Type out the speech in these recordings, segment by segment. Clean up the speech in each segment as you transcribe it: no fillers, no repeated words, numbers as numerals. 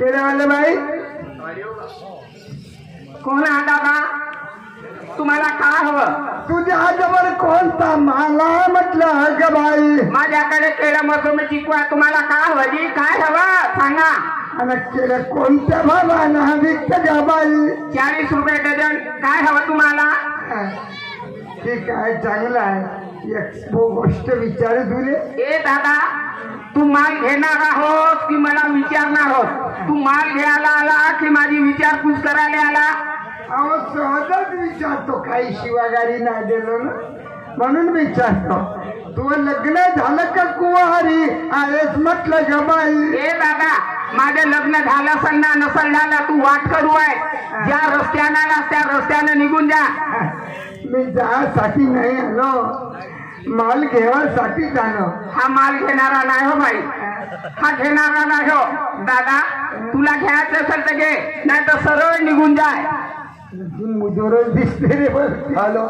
केळेवाले बाई कोण आहे दादा? तुम्हाला काय हवं? तुझ्या हातावर कोणता मला म्हटलं ग बाई? माझ्याकडे केळं मोसंबी चिकू आहे. तुम्हाला काय हवं जी? काय हवं सांगा. आणि केळं कोणत्या भावानं विकत ग बाई? 40 रुपये डझन. काय हवं तुम्हाला? ठीक आहे, चांगलं आहे. एक गोष्ट विचारू तुले. ए दादा, तू माल घेणार आहोत की मला विचारणार आहोत? तू माल घ्यायला आला की माझी विचारपूस करायला आला? अहो सहजच विचारतो, काही शिवागारी नाही दिलो ना म्हणून विचारतो. तू लग्न झालं का कुवारी आहेस म्हटलं ग बाई? ए दादा, माझं लग्न झालं असेल ना नसल झालं तू वाट करू आहे. ज्या रस्त्यानं आलास त्या रस्त्यानं निघून जा. मी जासाठी नाही आलो, माल घेवासाठी झालो. हा माल घेणारा नाही हो बाई, हा घेणारा नाही हो. दादा, तुला घ्यायचं असेल तर घे, नाही तर सरळ निघून जाय. मुझोर दिसते रे बस हेलो।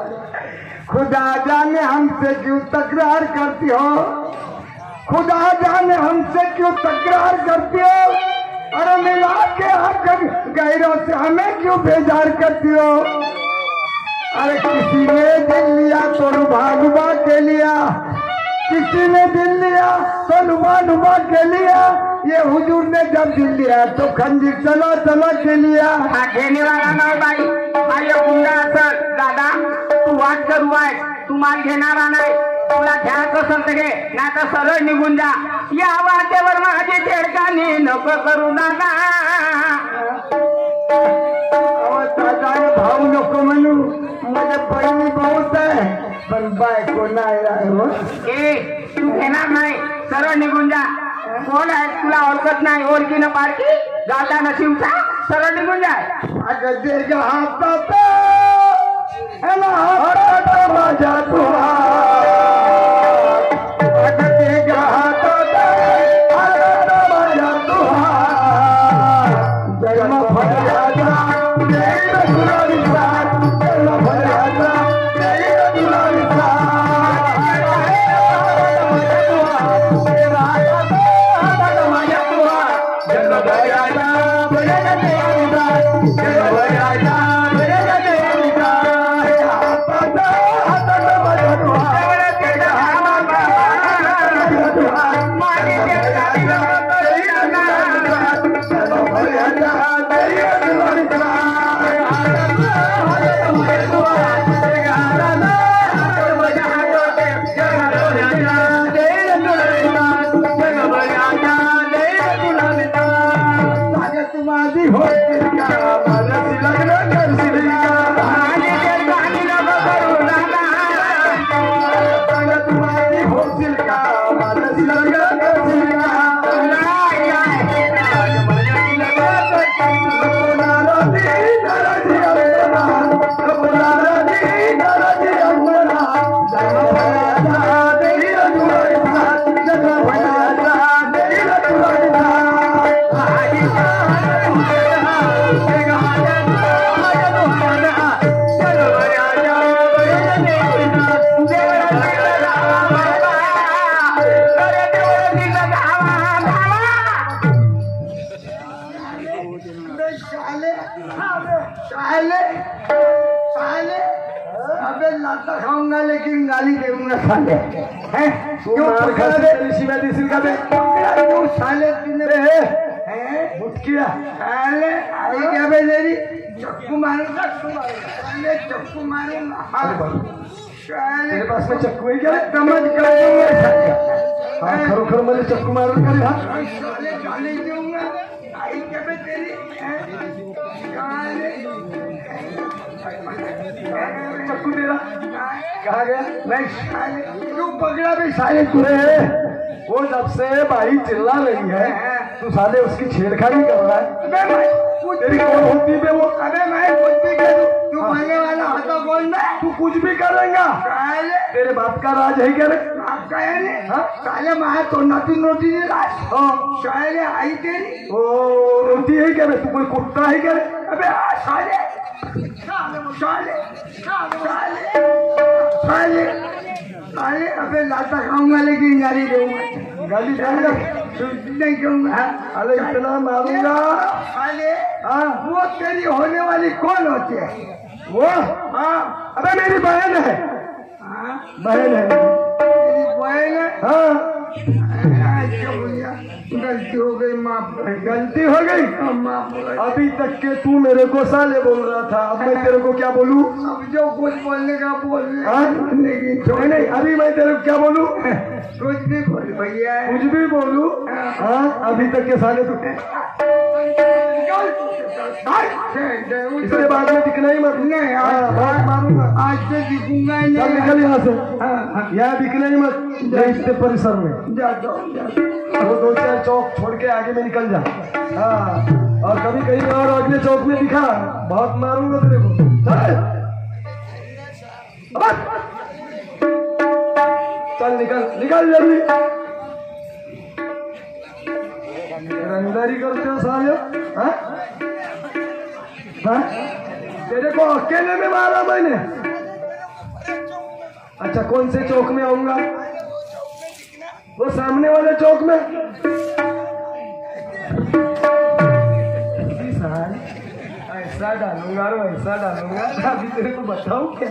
खुदा जाने हमसे क्यों तकरार करती हो, खुदा जाने हमसे क्यों तकरार करती हो। अरे मिला के हक गैरों से हमें क्यों बेजार करती हो। अरे किसी ने दिल लिया तो लुभा के लिया, किसी ने दिल लिया तो लुभा के लिया। ये हुजूर ने जब दिल लिया तो खंजीर चला के लिया। हा घेणे वाला नाही बाई, हा एक गुंडा असेल. दादा, तू वाट करू आहे, तू माल घेणारा नाही. तुला घ्यायचं असेल तर घे, नाही तर सरळ निघून जा. या वाटेवर माझी छेडखानी नको करू दादा. भाऊ नको म्हणू, माझ्या बहिणी भाऊच आहे पण बायको नाही आहे. ए, तू घेणार नाही, सरळ निघून जा. कोण आहे तुला ओळखत नाही, ओळखीनं पारखी जाता नशिवचा, सरळ निघून जाय. अगं दे ग हातात माझ्या तुला, अगं दे ग हातात माझ्या तुला. जन्म फळ्याचा देईल तुला विश्वास, जन्म फळ्याचा देईल तुला विश्वास. लाता खाऊंगा लेकिन गाली देऊंगा साले। शिवाय दिसेल का तू साले मुटकिया साले आई क्या बेचारी चक्कू मारूंगा साले, चक्कू मारूंगा साले। पास में चक्कू है क्या? समझ कर दूंगा खरोखर मुझे चक्कू मारूंगा साले, गाली दूंगा आई क्या बेचारी चक्कू मेरा कहा गया? नहीं क्यों पकड़ा भी साले तुझे? वो जब से भाई चिल्ला रही है तू साले उसकी छेड़खानी कर रहा है। तेरी कौन होती है वो? अरे मैं कुछ भी करूं, तू मांगने वाला होता कौन मैं? तू कुछ भी करेगा तेरे बाप का राज है क्या रे? बाप का है रे? साले मैं तो नोटी नहीं साले आई तेरी ओ रोटी है क्या रे? तू कोई कुत्ता है क्या रे? अबे साले साले साले साले अबे लाता खाऊंगा लेकिन गाली दूंगा, गाली दूंगा नहीं दूंगा। अरे इतना मारूंगा हाँ वो तेरी होने वाली कौन होती है? वो हाँ अबे मेरी बहन है, हाँ बहन है। तेरी बहन है? हाँ अच्छा भैया गलती हो गई, माफ कर। गलती हो गई। माफ कर। अभी तक के तू मेरे को साले बोल रहा था, अब मैं तेरे को क्या बोलूं? अब जो कुछ बोलने का बोल रहे हाँ? लेकिन नहीं अभी मैं तेरे को क्या बोलूं? कुछ भी बोल भैया। कुछ भी बोलूं? हाँ अभी तक के साले तू इसके बाद में दिखना ही मत। नहीं बात मारूंगा, आज से दिखूंगा ही चल नहीं। निकल यहाँ से। यहाँ दिखना ही मत इसके परिसर में। जाता हूँ, जाता हूँ। वो 2-4 चौक छोड़ के आगे में निकल जा। हाँ और कभी कहीं और अगले चौक में दिखा, बहुत मारूंगा तेरे को। चल निकल निकल जल्दी। रंगदारी करते हो साले? हाँ? हाँ? तेरे को अकेले में मारा मैंने? अच्छा कौन से चौक में आऊंगा? वो सामने वाले चौक में। ऐसा डालूंगा, ऐसा डालूंगा, अभी तेरे को बताऊं क्या?